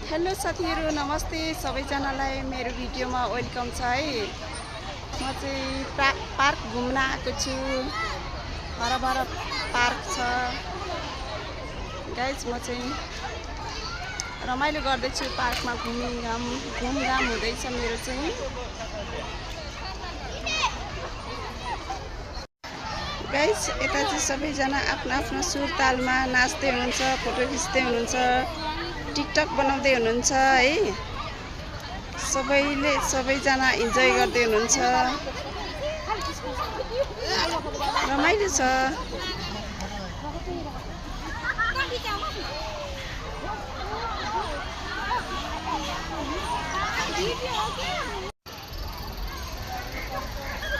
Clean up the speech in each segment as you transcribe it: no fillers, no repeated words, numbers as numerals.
Hello साथीहरु, नमस्ते सबैजनालाई मेरो भिडियोमा वेलकम छ है। म चाहिँ पार्क घुम्न आएको छु। हरभर पार्क छ गाइज। म चाहिँ रमाइलो गर्दैछु पार्कमा। घुमघाम हुँदैछ मेरो चाहिँ। गाइज यता चाहिँ सबैजना आफ्नो सुर तालमा नाच्दै हुनुहुन्छ, फोटो खिच्दै हुनुहुन्छ, टिकटक बनाउँदै हुनुहुन्छ है। सबैजना इन्जोय गर्दै हुनुहुन्छ, रमाइलो छ।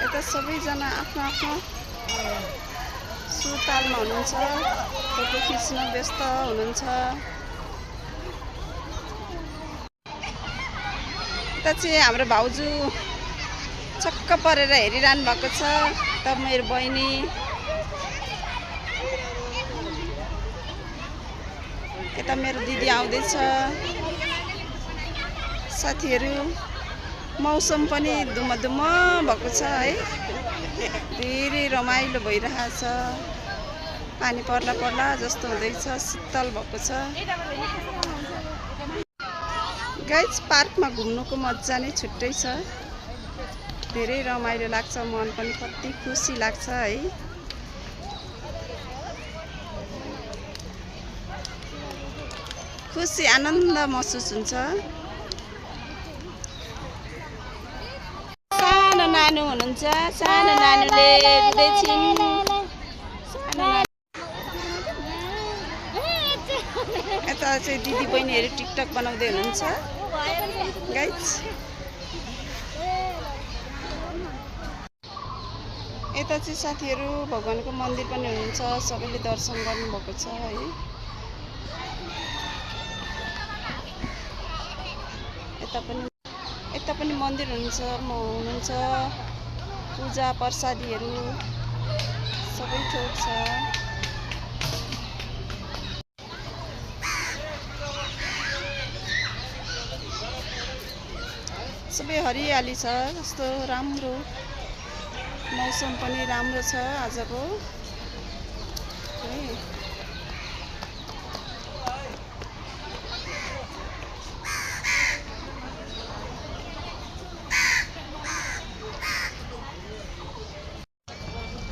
यता सबैजना आफ्नो सुर तालमा हुनुहुन्छ, फोटो खिच्न व्यस्त हुनुहुन्छ। यता चाहिँ हाम्रो भाउजू छक्क परेर हेरिरहनु भएको छ। त मेरो बहिनी, यता मेरो दिदी आउँदैछ। साथीहरू, मौसम पनि धुम्म भएको छ है। धेरै रमाइलो भइरहेछ। पानी पर्ला जस्तो हुँदैछ, शीतल भएको छ। गाइज पार्कमा घुम्नुको मजा नै छुट्टै छ। धेरै रमाइलो लाग्छ, मन पनि कति खुसी लाग्छ है। खुसी आनन्द महसुस हुन्छ। सानो नानु हुनुहुन्छ, सानो नानुले यता चाहिँ दिदी बहिनीहरू टिकटक बनाउँदै हुनुहुन्छ गाइज। यता चाहिँ साथीहरू भगवानको मन्दिर पनि हुनुहुन्छ, सबैले दर्शन गर्नुभएको छ है। यता पनि मन्दिर हुनुहुन्छ, पूजा प्रसादीहरू सबै थोक छ। सबै हरियाली छ। कस्तो राम्रो मौसम पनि राम्रो छ आजको।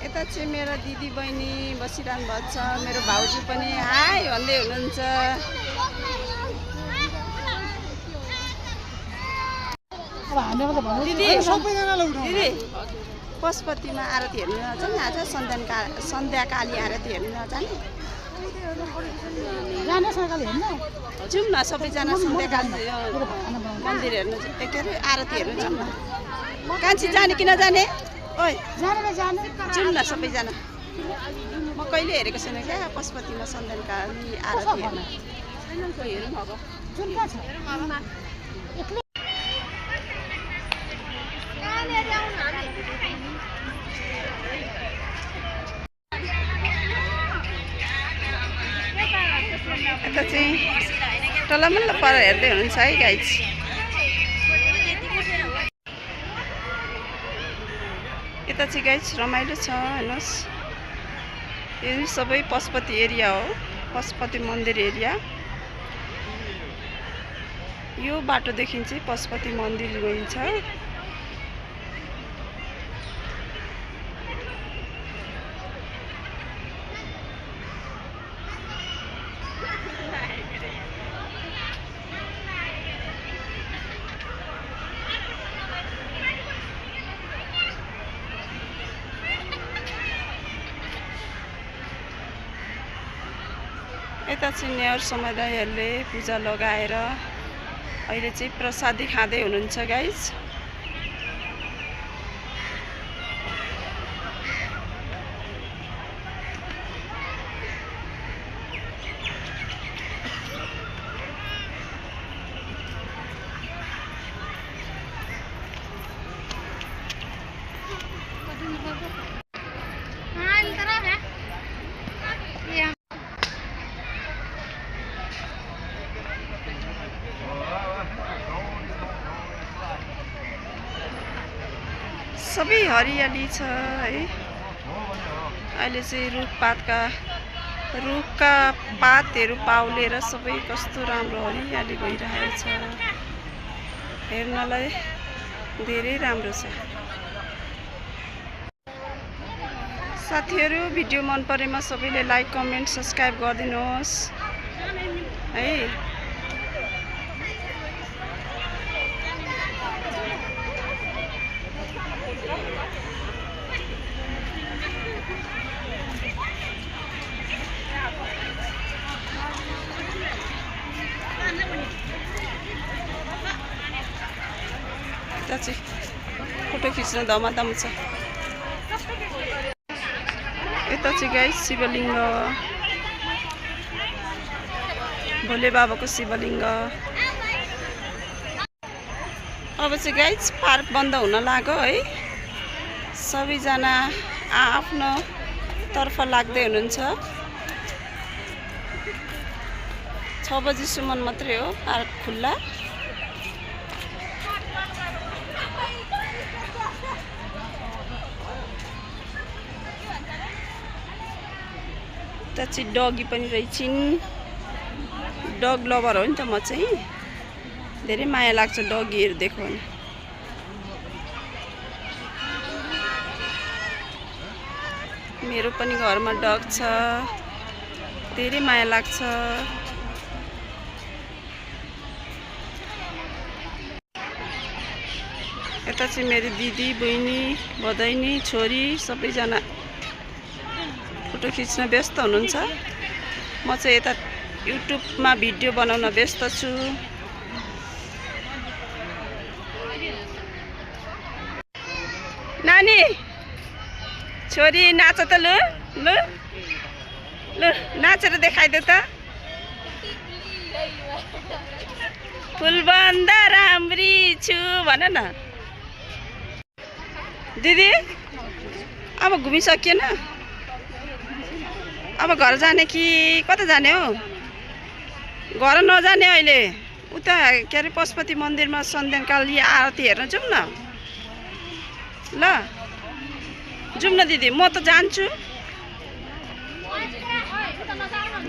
यता चाहिँ मेरो दिदी बहिनी बसिरहनु भएको छ। मेरो भाउजू पनि हाई भन्दै हुनुहुन्छ। दिदी पशुपतिमा आरती हेर्न नजाने? आज सन्ध्याकाली आरती हेर्न नजाने? जाउँ न सबैजना सन्ध्याकाली मन्दिर हेर्न, के अरे आरती हेर्न जाउँ न। कान्छी जाने कि नजाने? ओइ जाउँ न सबैजना। म कहिले हेरेको छैन क्या पशुपतिमा सन्ध्याकाली आरती हेर्न। हेरौँ अब। यता चाहिँ टलमल्ल पर हेर्दै हुनुहुन्छ है गाइज। यता चाहिँ गाइज रमाइलो छ हेर्नुहोस्। यो सबै पशुपति एरिया हो, पशुपति मन्दिर एरिया। यो बाटोदेखि चाहिँ पशुपति मन्दिर गइन्छ। यता चाहिँ नेवार समुदायहरूले पूजा लगाएर अहिले चाहिँ प्रसादी खाँदै हुनुहुन्छ गाइज। सबै हरियाली छ है। अहिले चाहिँ रुखका पातहरू पाउलेर सबै कस्तो राम्रो हरियाली भइरहेछ, हेर्नलाई धेरै राम्रो छ। साथीहरू भिडियो मन परेमा सबैले लाइक कमेन्ट सब्स्क्राइब गरिदिनुहोस् है। यता चाहिँ फोटो खिच्न धमाधम छ। यता चाहिँ गाइस शिवलिङ्ग, भोले बाबाको शिवलिङ्ग। अब चाहिँ गाइस पार्क बन्द हुन लाग्यो है। सबैजना आफ्नो तर्फ लाग्दै हुनुहुन्छ। 6 बजीसम्म मात्रै हो पार्क खुल्ला। यता चाहिँ डगी पनि रहेछन्। डग लभर हो नि त म चाहिँ, धेरै माया लाग्छ डगीहरू देख्यो भने। मेरो पनि घरमा डग छ, धेरै माया लाग्छ। यता चाहिँ मेरो दिदी बहिनी भदैनी छोरी सबैजना फोटो खिच्न व्यस्त हुनुहुन्छ। म चाहिँ यता युट्युबमा भिडियो बनाउन व्यस्त छु। नानी छोरी नाच त लु लु लु नाचेर देखाइदेऊ त। फुलबन्द राम्री छु भन न दिदी। अब घुमिसकिएन, अब घर जाने कि कता जाने हो? घर नजाने, अहिले उता के अरे पशुपति मन्दिरमा सन्ध्याकालीन आरती हेर्न जाउँ न। ल जाउँ न दिदी, म त जान्छु।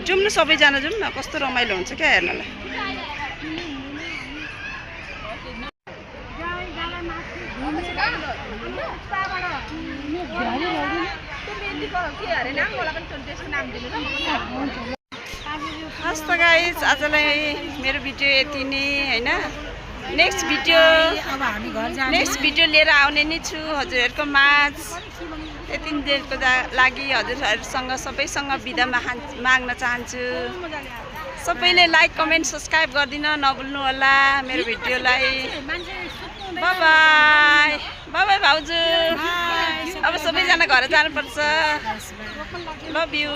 जाउँ न सबैजना जाउँ न, कस्तो रमाइलो हुन्छ क्या हेर्नलाई। हस् त गाइस, आजलाई मेरो भिडियो यति नै हैन। नेक्स्ट भिडियो लिएर आउने नै छु हजुरहरूको माझ। यति दिनको लागि हजुरहरूसँग सबैसँग बिदा माग्न चाहन्छु। सबैले लाइक कमेन्ट सब्स्क्राइब गरिदिन नभुल्नु होला मेरो भिडियोलाई। बाइ बाइ बाइ बाइ भाउजू। अब सबैजना घर जानुपर्छ। Love you.